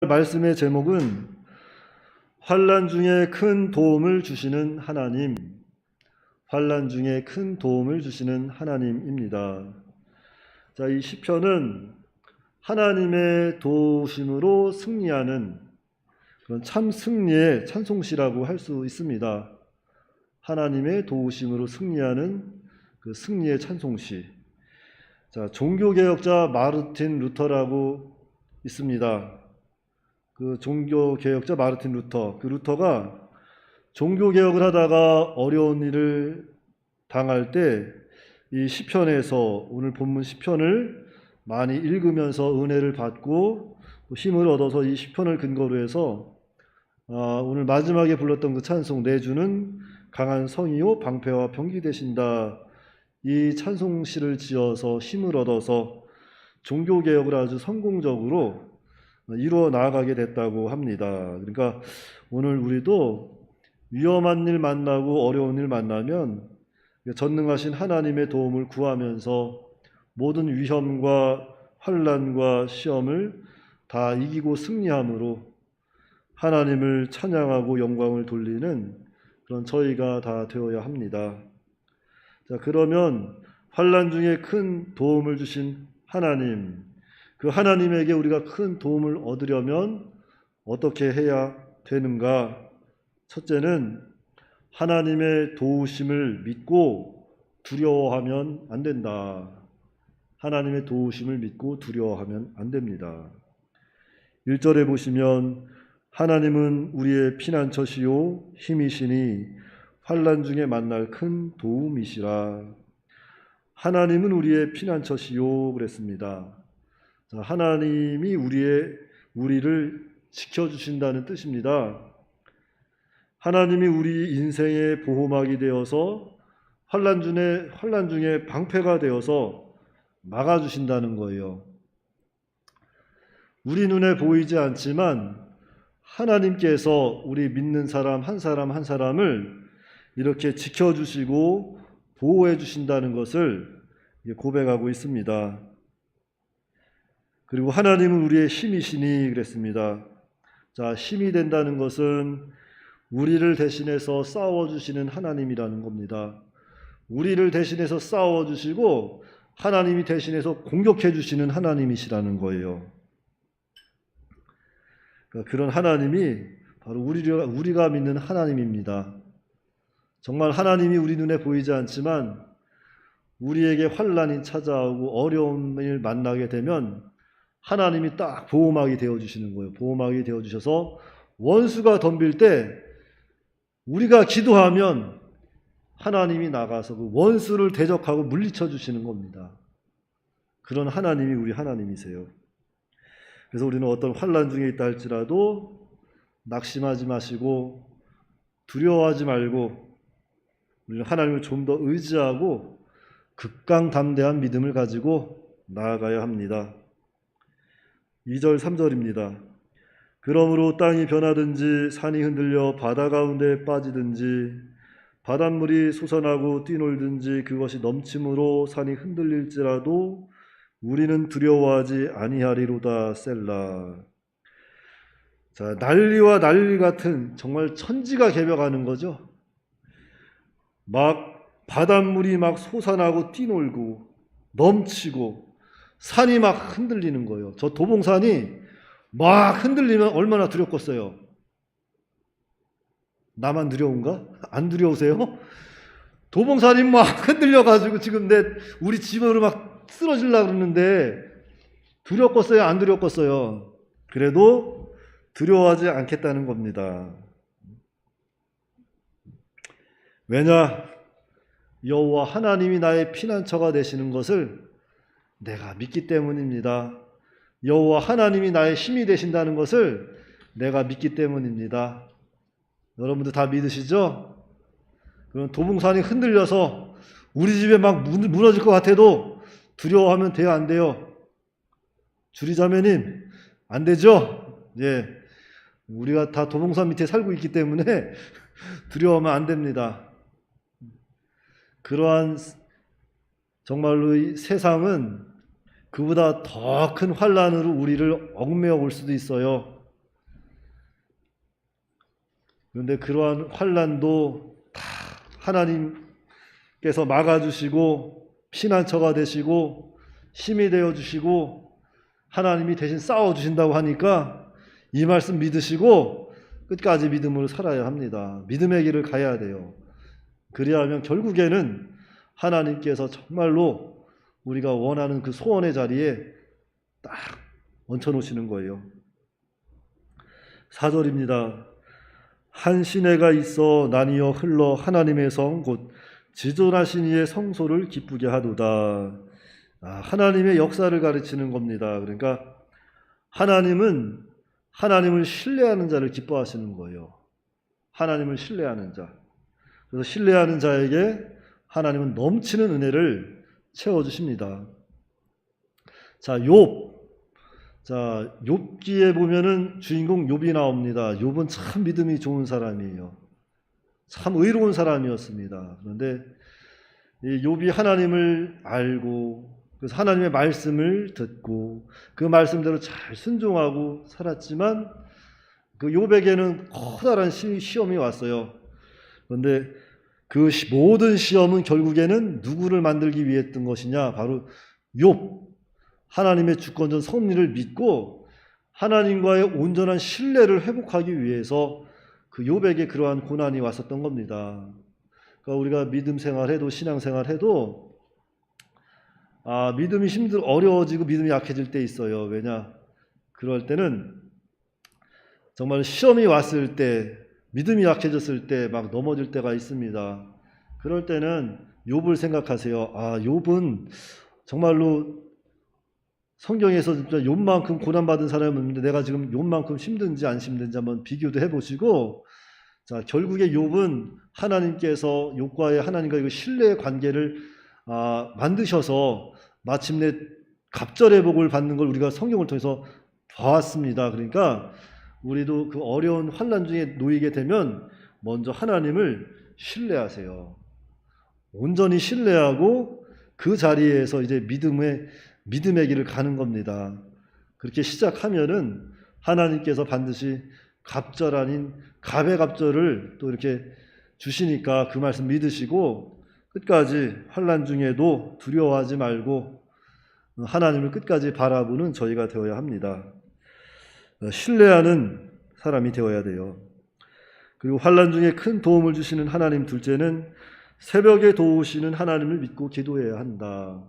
말씀의 제목은 환난 중에 큰 도움을 주시는 하나님, 환난 중에 큰 도움을 주시는 하나님입니다. 자, 이 시편은 하나님의 도우심으로 승리하는 그런 참 승리의 찬송시라고 할 수 있습니다. 하나님의 도우심으로 승리하는 그 승리의 찬송시. 자, 종교개혁자 마르틴 루터라고 있습니다. 그 종교개혁자 마르틴 루터, 그 루터가 종교개혁을 하다가 어려운 일을 당할 때 이 시편에서 오늘 본문 시편을 많이 읽으면서 은혜를 받고 힘을 얻어서 이 시편을 근거로 해서 오늘 마지막에 불렀던 그 찬송 내 주는 강한 성이요 방패와 병기 되신다, 이 찬송시를 지어서 힘을 얻어서 종교개혁을 아주 성공적으로 이루어 나아가게 됐다고 합니다. 그러니까 오늘 우리도 위험한 일 만나고 어려운 일 만나면 전능하신 하나님의 도움을 구하면서 모든 위험과 환난과 시험을 다 이기고 승리함으로 하나님을 찬양하고 영광을 돌리는 그런 저희가 다 되어야 합니다. 자, 그러면 환난 중에 큰 도움을 주신 하나님, 그 하나님에게 우리가 큰 도움을 얻으려면 어떻게 해야 되는가? 첫째는 하나님의 도우심을 믿고 두려워하면 안 된다. 하나님의 도우심을 믿고 두려워하면 안 됩니다. 1절에 보시면 하나님은 우리의 피난처시요 힘이시니 환난 중에 만날 큰 도움이시라. 하나님은 우리의 피난처시요 그랬습니다. 자, 하나님이 우리를 지켜주신다는 뜻입니다. 하나님이 우리 인생의 보호막이 되어서 환난 중에 방패가 되어서 막아주신다는 거예요. 우리 눈에 보이지 않지만 하나님께서 우리 믿는 사람 한 사람을 이렇게 지켜주시고 보호해 주신다는 것을 고백하고 있습니다. 그리고 하나님은 우리의 힘이시니 그랬습니다. 자, 힘이 된다는 것은 우리를 대신해서 싸워주시는 하나님이라는 겁니다. 우리를 대신해서 싸워주시고 하나님이 대신해서 공격해 주시는 하나님이시라는 거예요. 그러니까 그런 하나님이 바로 우리가 믿는 하나님입니다. 정말 하나님이 우리 눈에 보이지 않지만 우리에게 환난이 찾아오고 어려움을 만나게 되면 하나님이 딱 보호막이 되어주시는 거예요. 보호막이 되어주셔서 원수가 덤빌 때 우리가 기도하면 하나님이 나가서 그 원수를 대적하고 물리쳐 주시는 겁니다. 그런 하나님이 우리 하나님이세요. 그래서 우리는 어떤 환난 중에 있다 할지라도 낙심하지 마시고 두려워하지 말고 우리는 하나님을 좀 더 의지하고 극강담대한 믿음을 가지고 나아가야 합니다. 2절 3절입니다. 그러므로 땅이 변하든지 산이 흔들려 바다 가운데 빠지든지 바닷물이 솟아나고 뛰놀든지 그것이 넘침으로 산이 흔들릴지라도 우리는 두려워하지 아니하리로다. 셀라. 자, 난리와 난리 같은 정말 천지가 개벽하는 거죠. 막 바닷물이 막 솟아나고 뛰놀고 넘치고 산이 막 흔들리는 거예요. 저 도봉산이 막 흔들리면 얼마나 두렵겠어요. 나만 두려운가? 안 두려우세요? 도봉산이 막 흔들려가지고 지금 우리 집으로 막 쓰러지려고 그러는데 두렵겠어요? 안 두렵겠어요? 그래도 두려워하지 않겠다는 겁니다. 왜냐? 여호와 하나님이 나의 피난처가 되시는 것을 내가 믿기 때문입니다. 여호와 하나님이 나의 힘이 되신다는 것을 내가 믿기 때문입니다. 여러분들 다 믿으시죠? 그럼 도봉산이 흔들려서 우리 집에 막 무너질 것 같아도 두려워하면 돼요, 안 돼요? 주리자매님, 안 되죠? 예, 우리가 다 도봉산 밑에 살고 있기 때문에 두려워하면 안 됩니다. 그러한 정말로 이 세상은 그보다 더 큰 환난으로 우리를 얽매어 올 수도 있어요. 그런데 그러한 환난도 다 하나님께서 막아주시고 피난처가 되시고 힘이 되어주시고 하나님이 대신 싸워주신다고 하니까 이 말씀 믿으시고 끝까지 믿음으로 살아야 합니다. 믿음의 길을 가야 돼요. 그리하면 결국에는 하나님께서 정말로 우리가 원하는 그 소원의 자리에 딱 얹혀놓으시는 거예요. 4절입니다. 한 시내가 있어 나뉘어 흘러 하나님의 성 곧 지존하신 이의 성소를 기쁘게 하도다. 하나님의 역사를 가르치는 겁니다. 그러니까 하나님을 신뢰하는 자를 기뻐하시는 거예요. 하나님을 신뢰하는 자. 그래서 신뢰하는 자에게 하나님은 넘치는 은혜를 채워주십니다. 자, 욥기에 보면은 주인공 욥이 나옵니다. 욥은 참 믿음이 좋은 사람이에요. 참 의로운 사람이었습니다. 그런데 이 욥이 하나님을 알고 그래서 하나님의 말씀을 듣고 그 말씀대로 잘 순종하고 살았지만 그 욥에게는 커다란 시험이 왔어요. 그런데 그 모든 시험은 결국에는 누구를 만들기 위해 했던 것이냐? 바로 욥. 하나님의 주권적 섭리를 믿고 하나님과의 온전한 신뢰를 회복하기 위해서 그 욥에게 그러한 고난이 왔었던 겁니다. 그러니까 우리가 믿음 생활해도 신앙 생활해도 믿음이 어려워지고 믿음이 약해질 때 있어요. 왜냐? 그럴 때는 정말 시험이 왔을 때 믿음이 약해졌을 때 막 넘어질 때가 있습니다. 그럴 때는 욥을 생각하세요. 욥은 정말로 성경에서 진짜 욥만큼 고난받은 사람이 없는데 내가 지금 욥만큼 힘든지 안 힘든지 한번 비교도 해보시고, 자, 결국에 욥은 하나님께서 욥과의 하나님과 신뢰의 관계를 만드셔서 마침내 갑절의 복을 받는 걸 우리가 성경을 통해서 봐왔습니다. 그러니까 우리도 그 어려운 환난 중에 놓이게 되면 먼저 하나님을 신뢰하세요. 온전히 신뢰하고 그 자리에서 이제 믿음의 길을 가는 겁니다. 그렇게 시작하면은 하나님께서 반드시 갑절 아닌 갑의 갑절을 또 이렇게 주시니까 그 말씀 믿으시고 끝까지 환난 중에도 두려워하지 말고 하나님을 끝까지 바라보는 저희가 되어야 합니다. 신뢰하는 사람이 되어야 돼요. 그리고 환난 중에 큰 도움을 주시는 하나님, 둘째는 새벽에 도우시는 하나님을 믿고 기도해야 한다.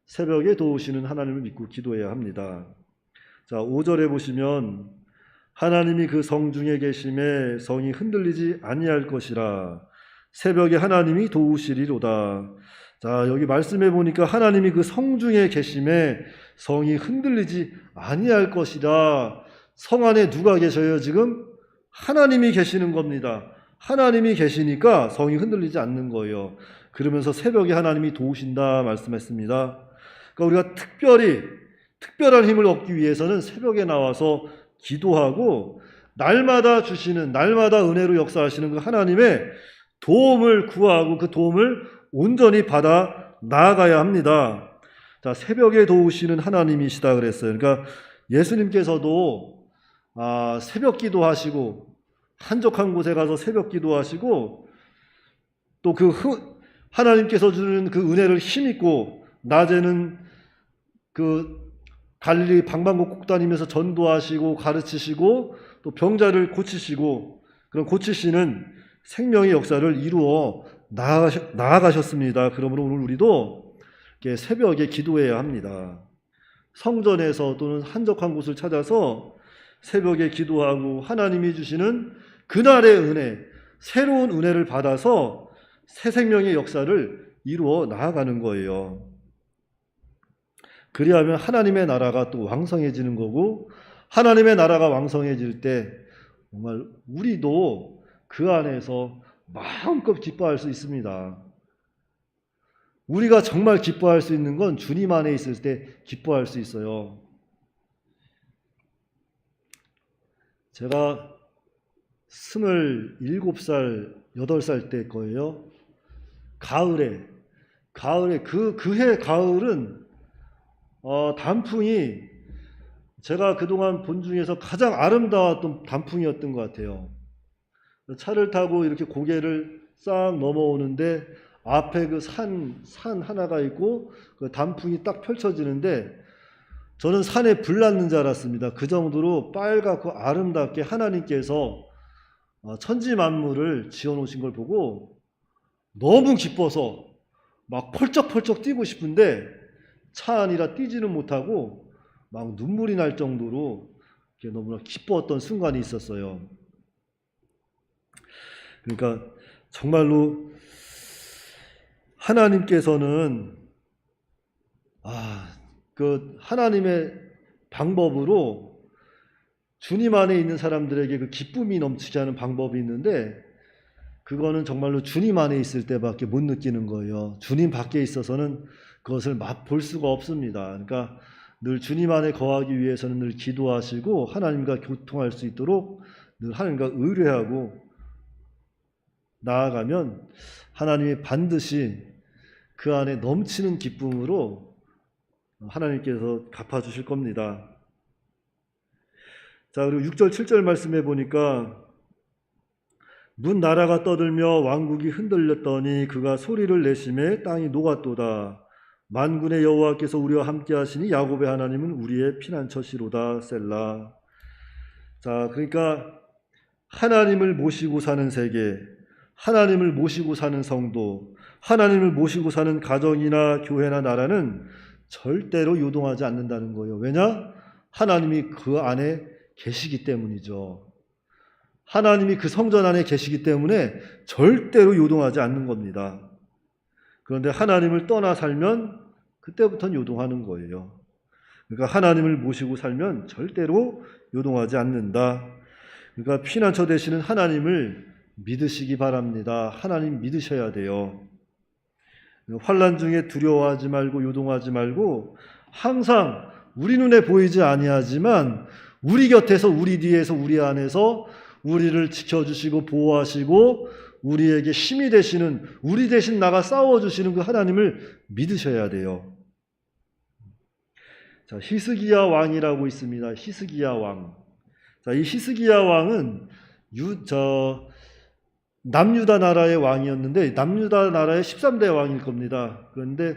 새벽에 도우시는 하나님을 믿고 기도해야 합니다. 자, 5절에 보시면 하나님이 그 성 중에 계심에 성이 흔들리지 아니할 것이라. 새벽에 하나님이 도우시리로다. 자, 여기 말씀해 보니까 하나님이 그 성 중에 계심에 성이 흔들리지 아니할 것이라. 성 안에 누가 계셔요? 지금 하나님이 계시는 겁니다. 하나님이 계시니까 성이 흔들리지 않는 거예요. 그러면서 새벽에 하나님이 도우신다 말씀했습니다. 그러니까 우리가 특별한 힘을 얻기 위해서는 새벽에 나와서 기도하고 날마다 은혜로 역사하시는 그 하나님의 도움을 구하고 그 도움을 온전히 받아 나아가야 합니다. 자, 새벽에 도우시는 하나님이시다 그랬어요. 그러니까 예수님께서도 새벽 기도하시고 한적한 곳에 가서 새벽 기도하시고 또 그 하나님께서 주는 그 은혜를 힘입고 낮에는 그 갈릴리 방방곡곡 다니면서 전도하시고 가르치시고 또 병자를 고치시고 그런 고치시는 생명의 역사를 이루어 나아가셨습니다. 그러므로 오늘 우리도 새벽에 기도해야 합니다. 성전에서 또는 한적한 곳을 찾아서 새벽에 기도하고 하나님이 주시는 그날의 은혜, 새로운 은혜를 받아서 새 생명의 역사를 이루어 나아가는 거예요. 그리하면 하나님의 나라가 또 왕성해지는 거고, 하나님의 나라가 왕성해질 때 정말 우리도 그 안에서 마음껏 기뻐할 수 있습니다. 우리가 정말 기뻐할 수 있는 건 주님 안에 있을 때 기뻐할 수 있어요. 제가 27살, 8살 때 거예요. 가을에 그해 가을은 단풍이 제가 그동안 본 중에서 가장 아름다웠던 단풍이었던 것 같아요. 차를 타고 이렇게 고개를 싹 넘어오는데 앞에 그 산 하나가 있고 그 단풍이 딱 펼쳐지는데 저는 산에 불 났는 줄 알았습니다. 그 정도로 빨갛고 아름답게 하나님께서 천지 만물을 지어 놓으신 걸 보고 너무 기뻐서 막 펄쩍펄쩍 뛰고 싶은데 차 안이라 뛰지는 못하고 막 눈물이 날 정도로 너무나 기뻤던 순간이 있었어요. 그러니까 정말로 하나님께서는 그 하나님의 방법으로 주님 안에 있는 사람들에게 그 기쁨이 넘치게 하는 방법이 있는데 그거는 정말로 주님 안에 있을 때밖에 못 느끼는 거예요. 주님 밖에 있어서는 그것을 맛볼 수가 없습니다. 그러니까 늘 주님 안에 거하기 위해서는 늘 기도하시고 하나님과 교통할 수 있도록 늘 하나님과 의뢰하고 나아가면 하나님이 반드시 그 안에 넘치는 기쁨으로 하나님께서 갚아주실 겁니다. 자, 그리고 6절 7절 말씀해 보니까 문 나라가 떠들며 왕국이 흔들렸더니 그가 소리를 내심에 땅이 녹았도다. 만군의 여호와께서 우리와 함께 하시니 야곱의 하나님은 우리의 피난처시로다. 셀라. 자, 그러니까 하나님을 모시고 사는 세계, 하나님을 모시고 사는 성도, 하나님을 모시고 사는 가정이나 교회나 나라는 절대로 요동하지 않는다는 거예요. 왜냐? 하나님이 그 안에 계시기 때문이죠. 하나님이 그 성전 안에 계시기 때문에 절대로 요동하지 않는 겁니다. 그런데 하나님을 떠나 살면 그때부터는 요동하는 거예요. 그러니까 하나님을 모시고 살면 절대로 요동하지 않는다. 그러니까 피난처 되시는 하나님을 믿으시기 바랍니다. 하나님 믿으셔야 돼요. 환난 중에 두려워하지 말고 요동하지 말고 항상 우리 눈에 보이지 아니하지만 우리 곁에서 우리 뒤에서 우리 안에서 우리를 지켜주시고 보호하시고 우리에게 힘이 되시는 우리 대신 나가 싸워주시는 그 하나님을 믿으셔야 돼요. 자, 히스기야 왕이라고 있습니다. 히스기야 왕. 자, 이 히스기야 왕은 남유다 나라의 왕이었는데 남유다 나라의 13대 왕일 겁니다. 그런데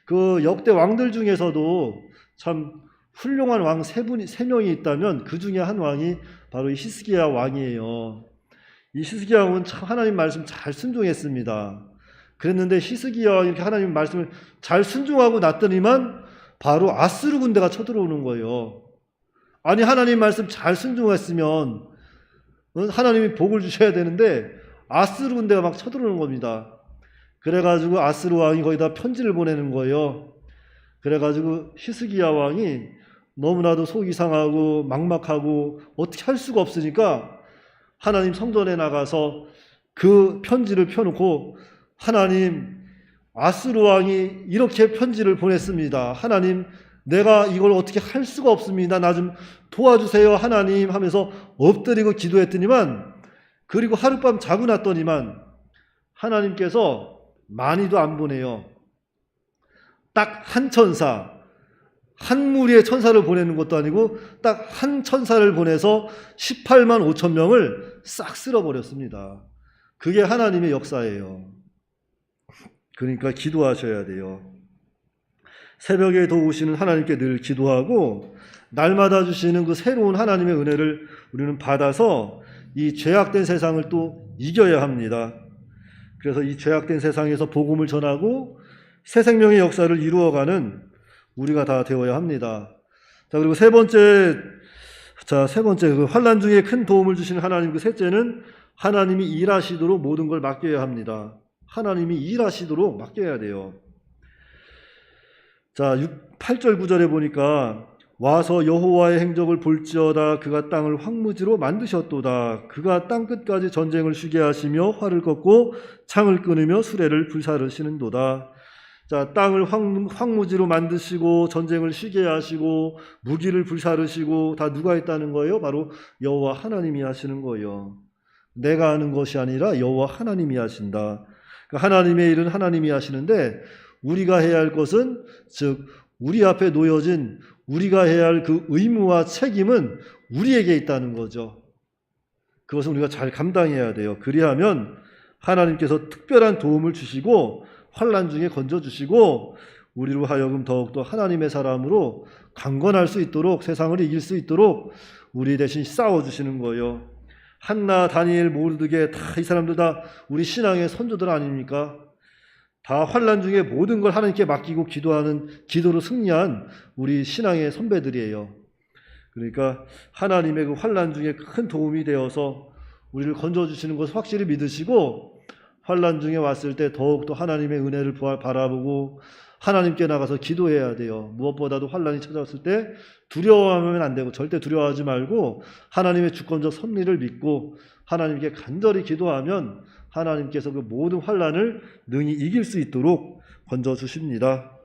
그 역대 왕들 중에서도 참 훌륭한 왕 세 명이 있다면 그 중에 한 왕이 바로 이 히스기야 왕이에요. 이 히스기야 왕은 참 하나님 말씀 잘 순종했습니다. 그랬는데 히스기야 왕이 이렇게 하나님 말씀을 잘 순종하고 났더니만 바로 아스루 군대가 쳐들어오는 거예요. 아니 하나님 말씀 잘 순종했으면 하나님이 복을 주셔야 되는데 아스루 군대가 막 쳐들어오는 겁니다. 그래가지고 아스루 왕이 거기다 편지를 보내는 거예요. 그래가지고 히스기야 왕이 너무나도 속이 상하고 막막하고 어떻게 할 수가 없으니까 하나님 성전에 나가서 그 편지를 펴놓고 하나님 아스루 왕이 이렇게 편지를 보냈습니다. 하나님 내가 이걸 어떻게 할 수가 없습니다. 나 좀 도와주세요 하나님 하면서 엎드리고 기도했더니만 그리고 하룻밤 자고 났더니만 하나님께서 많이도 안 보내요. 딱 한 천사, 한 무리의 천사를 보내는 것도 아니고 딱 한 천사를 보내서 18만 5천 명을 싹 쓸어버렸습니다. 그게 하나님의 역사예요. 그러니까 기도하셔야 돼요. 새벽에 도우시는 하나님께 늘 기도하고 날마다 주시는 그 새로운 하나님의 은혜를 우리는 받아서 이 죄악된 세상을 또 이겨야 합니다. 그래서 이 죄악된 세상에서 복음을 전하고 새 생명의 역사를 이루어가는 우리가 다 되어야 합니다. 자, 그리고 세 번째 그 환난 중에 큰 도움을 주시는 하나님, 그 셋째는 하나님이 일하시도록 모든 걸 맡겨야 합니다. 하나님이 일하시도록 맡겨야 돼요. 자, 8절 9절에 보니까 와서 여호와의 행적을 볼지어다 그가 땅을 황무지로 만드셨도다. 그가 땅 끝까지 전쟁을 쉬게 하시며 활을 꺾고 창을 끊으며 수레를 불사르시는도다. 자, 땅을 황무지로 만드시고 전쟁을 쉬게 하시고 무기를 불사르시고 다 누가 했다는 거예요? 바로 여호와 하나님이 하시는 거예요. 내가 하는 것이 아니라 여호와 하나님이 하신다. 그러니까 하나님의 일은 하나님이 하시는데 우리가 해야 할 것은 즉 우리 앞에 놓여진 우리가 해야 할 그 의무와 책임은 우리에게 있다는 거죠. 그것은 우리가 잘 감당해야 돼요. 그리하면 하나님께서 특별한 도움을 주시고 환난 중에 건져주시고 우리로 하여금 더욱더 하나님의 사람으로 강건할 수 있도록, 세상을 이길 수 있도록 우리 대신 싸워주시는 거예요. 한나, 다니엘, 모르드게 다 이 사람들 다 우리 신앙의 선조들 아닙니까? 다 환난 중에 모든 걸 하나님께 맡기고 기도하는, 기도로 승리한 우리 신앙의 선배들이에요. 그러니까 하나님의 그 환난 중에 큰 도움이 되어서 우리를 건져주시는 것을 확실히 믿으시고 환난 중에 왔을 때 더욱더 하나님의 은혜를 바라보고 하나님께 나가서 기도해야 돼요. 무엇보다도 환난이 찾아왔을 때 두려워하면 안 되고 절대 두려워하지 말고 하나님의 주권적 섭리를 믿고 하나님께 간절히 기도하면 하나님께서 그 모든 환난을 능히 이길 수 있도록 건져주십니다.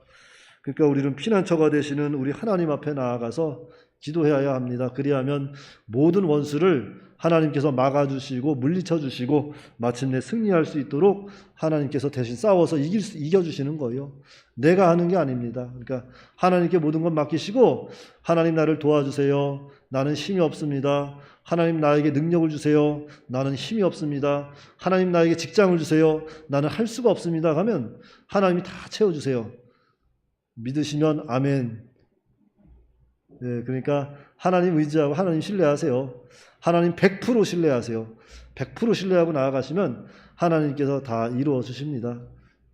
그러니까 우리는 피난처가 되시는 우리 하나님 앞에 나아가서 기도해야 합니다. 그리하면 모든 원수를 하나님께서 막아주시고 물리쳐주시고 마침내 승리할 수 있도록 하나님께서 대신 싸워서 이겨주시는 거예요. 내가 하는 게 아닙니다. 그러니까 하나님께 모든 것 맡기시고 하나님 나를 도와주세요. 나는 힘이 없습니다. 하나님 나에게 능력을 주세요. 나는 힘이 없습니다. 하나님 나에게 직장을 주세요. 나는 할 수가 없습니다. 하면 하나님이 다 채워주세요. 믿으시면 아멘. 네, 그러니까 하나님 의지하고 하나님 신뢰하세요. 하나님 100% 신뢰하세요. 100% 신뢰하고 나아가시면 하나님께서 다 이루어 주십니다.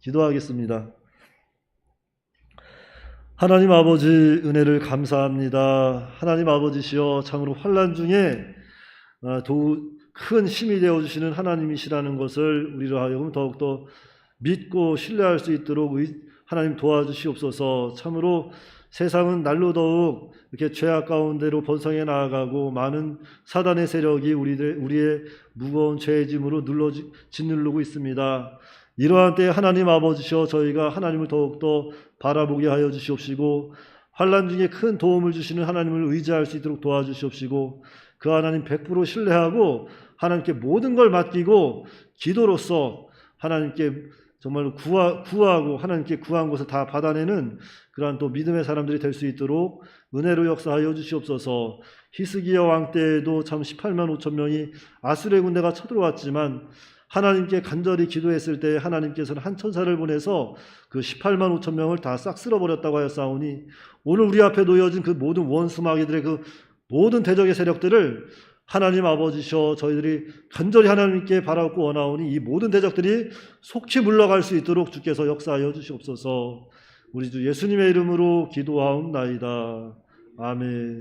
기도하겠습니다. 하나님 아버지 은혜를 감사합니다. 하나님 아버지시여 참으로 환난 중에 큰 힘이 되어주시는 하나님이시라는 것을 우리로 하여금 더욱더 믿고 신뢰할 수 있도록 하나님 도와주시옵소서. 참으로 세상은 날로 더욱 이렇게 죄악 가운데로 번성해 나아가고 많은 사단의 세력이 우리의 무거운 죄의 짐으로 짓누르고 있습니다. 이러한 때에 하나님 아버지시여 저희가 하나님을 더욱더 바라보게 하여 주시옵시고 환난 중에 큰 도움을 주시는 하나님을 의지할 수 있도록 도와주시옵시고 그 하나님 100% 신뢰하고 하나님께 모든 걸 맡기고 기도로서 하나님께 정말로 구하고 하나님께 구한 것을 다 받아내는 그러한 또 믿음의 사람들이 될 수 있도록 은혜로 역사하여 주시옵소서. 히스기야 왕 때에도 참 18만 5천 명이 아수르의 군대가 쳐들어왔지만 하나님께 간절히 기도했을 때 하나님께서는 한 천사를 보내서 그 18만 5천 명을 다 싹 쓸어버렸다고 하였사오니 오늘 우리 앞에 놓여진 그 모든 원수 마귀들의 그 모든 대적의 세력들을 하나님 아버지셔 저희들이 간절히 하나님께 바라고 원하오니 이 모든 대적들이 속히 물러갈 수 있도록 주께서 역사하여 주시옵소서. 우리 주 예수님의 이름으로 기도하옵나이다. 아멘.